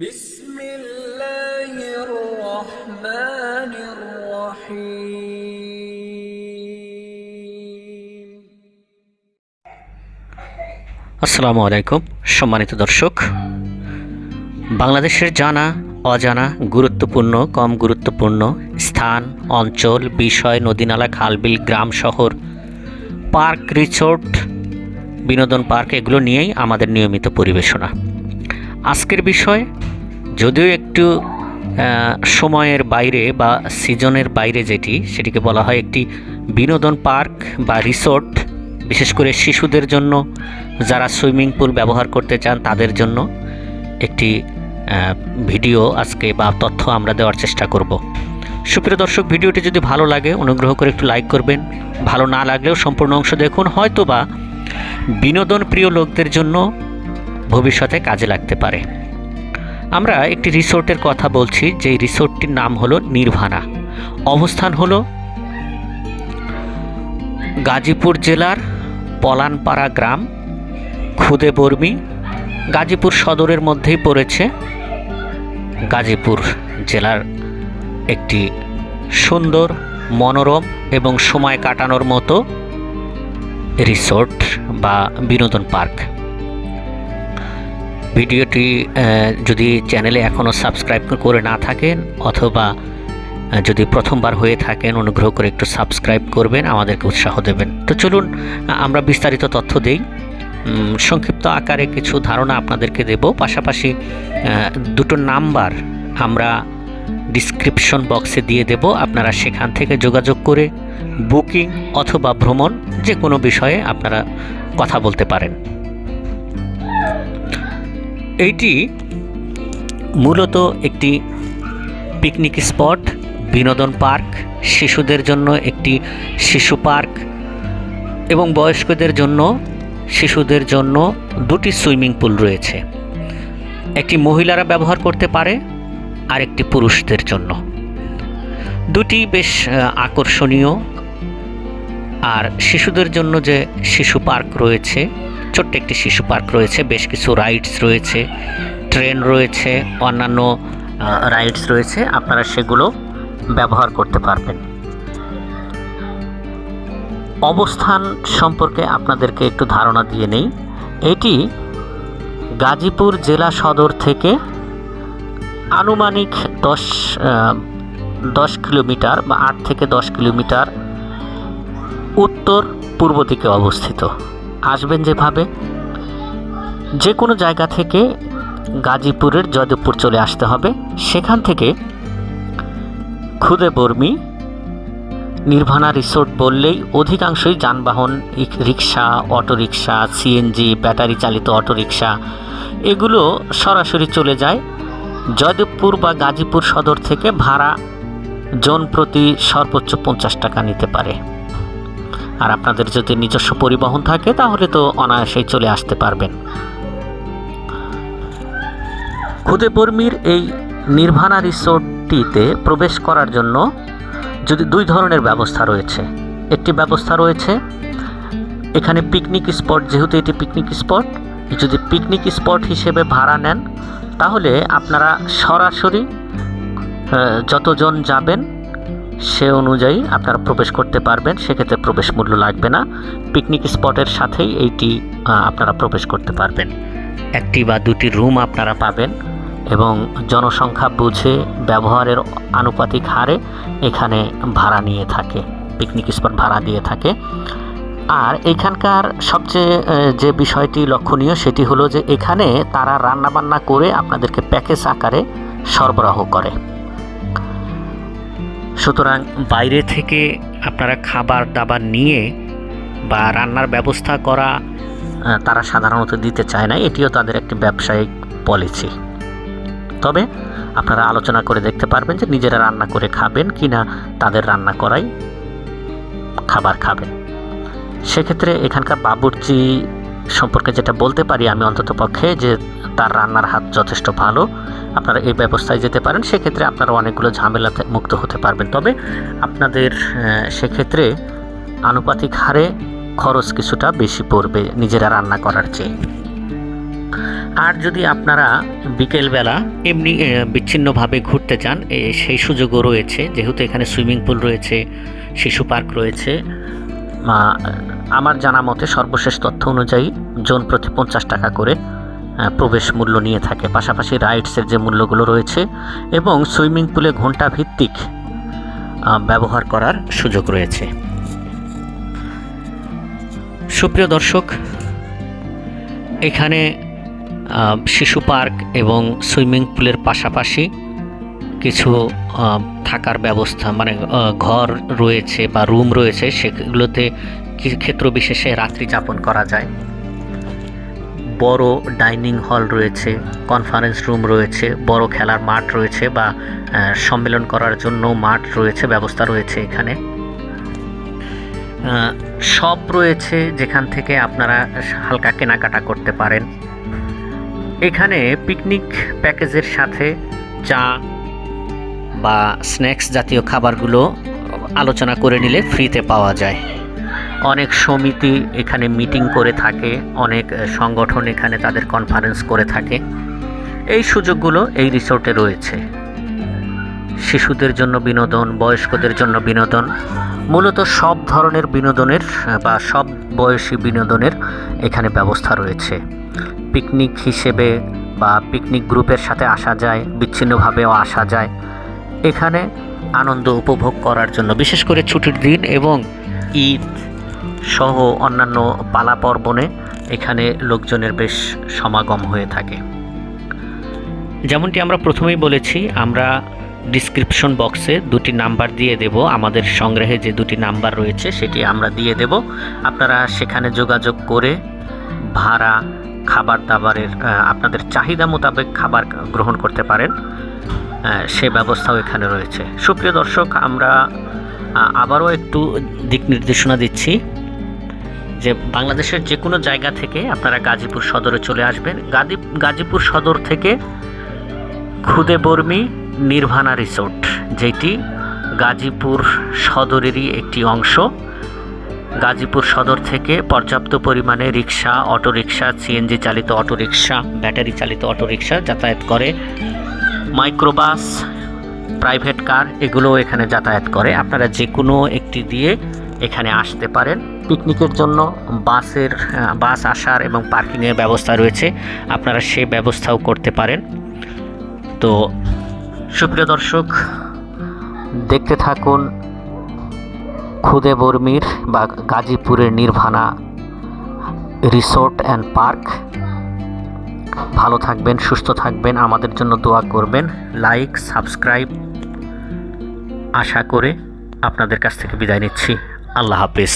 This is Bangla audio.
بسم الله الرحمن الرحيم আসসালামু আলাইকুম সম্মানিত দর্শক, বাংলাদেশের জানা অজানা গুরুত্বপূর্ণ কম গুরুত্বপূর্ণ স্থান, অঞ্চল, বিষয়, নদীনালা, খালবিল, গ্রাম, শহর, পার্ক, রিসোর্ট, বিনোদন পার্ক এগুলো নিয়েই আমাদের নিয়মিত পরিবেশনা। আজকের বিষয় যদিও একটু সময়ের বাইরে বা সিজনের বাইরে, সেটিকে বলা হয় একটি বিনোদন পার্ক বা রিসোর্ট, বিশেষ করে শিশুদের জন্য, যারা সুইমিং পুল ব্যবহার করতে চান তাদের জন্য একটি ভিডিও আজকে বা তথ্য আমরা দেওয়ার চেষ্টা করব। সুপ্রিয় দর্শক, ভিডিওটি যদি ভালো লাগে অনুগ্রহ করে একটু লাইক করবেন, ভালো না লাগলেও সম্পূর্ণ অংশ দেখুন, হয়তোবা বিনোদন প্রিয় লোকদের জন্য ভবিষ্যতে কাজে লাগতে পারে। আমরা একটি রিসোর্টের কথা বলছি, যেই রিসোর্টটির নাম হলো নির্ভানা। অবস্থান হলো গাজীপুর জেলার পলানপাড়া গ্রাম, খুদে বর্মী, গাজীপুর সদরের মধ্যেই পড়েছে। গাজীপুর জেলার একটি সুন্দর, মনোরম এবং সময় কাটানোর মতো রিসোর্ট বা বিনোদন পার্ক। ভিডিওটি যদি চ্যানেলে এখনও সাবস্ক্রাইব করে না থাকেন অথবা যদি প্রথমবার হয়ে থাকেন, অনুগ্রহ করে একটু সাবস্ক্রাইব করবেন, আমাদেরকে উৎসাহ দেবেন। তো চলুন আমরা বিস্তারিত তথ্য দেই। সংক্ষিপ্ত আকারে কিছু ধারণা আপনাদেরকে দেব, পাশাপাশি দুটো নাম্বার আমরা ডিসক্রিপশন বক্সে দিয়ে দেব। আপনারা সেখান থেকে যোগাযোগ করে বুকিং অথবা ভ্রমণ যে কোনো বিষয়ে আপনারা কথা বলতে পারেন। এইটি মূলত একটি পিকনিক স্পট, বিনোদন পার্ক, শিশুদের জন্য একটি শিশু পার্ক এবং বয়স্কদের জন্য, শিশুদের জন্য দুটি সুইমিং পুল রয়েছে। একটি মহিলারা ব্যবহার করতে পারে আর একটি পুরুষদের জন্য। দুটি বেশ আকর্ষণীয়। আর শিশুদের জন্য যে শিশু পার্ক রয়েছে, ছোট্ট একটি শিশু পার্ক রয়েছে, বেশ কিছু রাইডস রয়েছে, ট্রেন রয়েছে, অন্যান্য রাইডস রয়েছে, আপনারা সেগুলো ব্যবহার করতে পারবেন। অবস্থান সম্পর্কে আপনাদেরকে একটু ধারণা দিয়ে নেই। এটি গাজীপুর জেলা সদর থেকে আনুমানিক 10 কিলোমিটার বা 8 থেকে 10 কিলোমিটার উত্তর পূর্ব দিকে অবস্থিত। আসবেন যেভাবে, যে কোনো জায়গা থেকে গাজীপুরের জয়দেবপুর চলে আসতে হবে। সেখান থেকে খুদে বর্মী নির্ভানা রিসোর্ট বললেই অধিকাংশই যানবাহন, রিক্সা, অটোরিক্সা, সিএনজি, ব্যাটারি চালিত অটোরিক্সা এগুলো সরাসরি চলে যায় জয়দেবপুর বা গাজীপুর সদর থেকে। ভাড়া জন প্রতি সর্বোচ্চ 50 টাকা নিতে পারে। আর আপনাদের যদি নিজস্ব পরিবহন থাকে তাহলে তো অনায়াসেই চলে আসতে পারবেন। খুদে বর্মীর এই নির্ভানা রিসোর্টটিতে প্রবেশ করার জন্য যদি দুই ধরনের ব্যবস্থা রয়েছে। একটি ব্যবস্থা রয়েছে এখানে পিকনিক স্পট, যেহেতু এটি পিকনিক স্পট, যদি পিকনিক স্পট হিসেবে ভাড়া নেন তাহলে আপনারা সরাসরি যতজন যাবেন সে অনুযায়ী আপনারা প্রবেশ করতে পারবেন, সেক্ষেত্রে প্রবেশ মূল্য লাগবে না। পিকনিক স্পটের সাথেই এইটি আপনারা প্রবেশ করতে পারবেন। একটি বা দুটি রুম আপনারা পাবেন এবং জনসংখ্যা বুঝে ব্যবহারের আনুপাতিক হারে এখানে ভাড়া নিয়ে থাকে, পিকনিক স্পট ভাড়া দিয়ে থাকে। আর এখানকার সবচেয়ে যে বিষয়টি লক্ষণীয় সেটি হলো যে এখানে তারা রান্নাবান্না করে আপনাদেরকে প্যাকেজ আকারে সরবরাহ করে। সুতরাং বাইরে থেকে আপনারা খাবার দাবার নিয়ে বা রান্নার ব্যবস্থা করা তারা সাধারণত দিতে চায় না, এটিও তাদের একটি ব্যবসায়িক পলিসি। তবে আপনারা আলোচনা করে দেখতে পারবেন যে নিজেরা রান্না করে খাবেন কি না, তাদের রান্না করাই খাবার খাবেন। সেক্ষেত্রে এখানকার বাবুর্চি সম্পর্কে যেটা বলতে পারি আমি অন্ততপক্ষে, যে তার রান্নার হাত যথেষ্ট ভালো। আপনারা এই ব্যবস্থায় যেতে পারেন, সেক্ষেত্রে আপনারা অনেকগুলো ঝামেলাতে মুক্ত হতে পারবেন। তবে আপনাদের সেক্ষেত্রে আনুপাতিক হারে খরচ কিছুটা বেশি পড়বে নিজেরা রান্না করার চেয়ে। আর যদি আপনারা বিকেলবেলা এমনি বিচ্ছিন্নভাবে ঘুরতে চান সেই সুযোগও রয়েছে, যেহেতু এখানে সুইমিং পুল রয়েছে, শিশু পার্ক রয়েছে। আমার জানা মতে সর্বশেষ তথ্য অনুযায়ী জন প্রতি 50 টাকা করে প্রবেশ মূল্য নিয়ে থাকে। পাশাপাশি রাইডসের যে মূল্যগুলো রয়েছে এবং সুইমিং পুলে ঘন্টা ভিত্তিক ব্যবহার করার সুযোগ রয়েছে। সুপ্রিয় দর্শক, এখানে শিশু পার্ক এবং সুইমিং পুলের পাশাপাশি কিছু থাকার ব্যবস্থা মানে ঘর রয়েছে বা রুম রয়েছে, সেগুলোতে ক্ষেত্র বিশেষে রাত্রি যাপন করা যায়। বড় ডাইনিং হল রয়েছে, কনফারেন্স রুম রয়েছে, বড় খেলার মাঠ রয়েছে বা সম্মেলন করার জন্য মাঠ রয়েছে, ব্যবস্থা রয়েছে। এখানে শপ রয়েছে যেখান থেকে আপনারা হালকা কেনাকাটা করতে পারেন। এখানে পিকনিক প্যাকেজের সাথে চা বা স্ন্যাক্স জাতীয় খাবারগুলো আলোচনা করে নিলে ফ্রিতে পাওয়া যায়। অনেক সমিতি এখানে মিটিং করে থাকে, অনেক সংগঠন এখানে তাদের কনফারেন্স করে থাকে। এই সুযোগগুলো এই রিসোর্টে রয়েছে। শিশুদের জন্য বিনোদন, বয়স্কদের জন্য বিনোদন, মূলত সব ধরনের বিনোদনের বা সব বয়সী বিনোদনের এখানে ব্যবস্থা রয়েছে। পিকনিক হিসেবে বা পিকনিক গ্রুপের সাথে আসা যায়, বিচ্ছিন্নভাবেও আসা যায়। এখানে আনন্দ উপভোগ করার জন্য, বিশেষ করে ছুটির দিন এবং ঈদ সহ অন্যান্য পালা পার্বণে এখানে লোকজনের বেশ সমাগম হয়ে থাকে। যেমনটি আমরা প্রথমেই বলেছি, আমরা ডিসক্রিপশন বক্সে 2টি নাম্বার দিয়ে দেব। আমাদের সংগ্রহে যে 2টি নাম্বার রয়েছে সেটি আমরা দিয়ে দেব। আপনারা সেখানে যোগাযোগ করে ভাড়া, খাবার দাবারের আপনাদের চাহিদা মোতাবেক খাবার গ্রহণ করতে পারেন, সে ব্যবস্থাও এখানে রয়েছে। সুপ্রিয় দর্শক, আমরা আবারও একটু দিক নির্দেশনা দিচ্ছি যে বাংলাদেশের যে কোনো জায়গা থেকে আপনারা গাজীপুর সদরে চলে আসবেন। গাজীপুর সদর থেকে খুদে বর্মী নির্ভানা রিসোর্ট, যেটি গাজীপুর সদরেরই একটি অংশ। গাজীপুর সদর থেকে পর্যাপ্ত পরিমাণে রিক্সা, অটোরিক্সা, সিএনজি চালিত অটোরিক্সা, ব্যাটারি চালিত অটোরিক্সা যাতায়াত করে। মাইক্রোবাস, প্রাইভেট কার এগুলোও এখানে যাতায়াত করে। আপনারা যে কোনো একটি দিয়ে এখানে আসতে পারেন। পিকনিকের জন্য বাস আসার এবং পার্কিংয়ের ব্যবস্থা রয়েছে, আপনারা সে ব্যবস্থাও করতে পারেন। তো সুপ্রিয় দর্শক, দেখতে থাকুন খুদে বর্মীর বা গাজীপুরের নির্ভানা রিসোর্ট অ্যান্ড পার্ক। ভালো থাকবেন, সুস্থ থাকবেন, আমাদের জন্য দোয়া করবেন। লাইক, সাবস্ক্রাইব আশা করে আপনাদের কাছ থেকে বিদায় নিচ্ছি। আল্লাহ হাফেজ।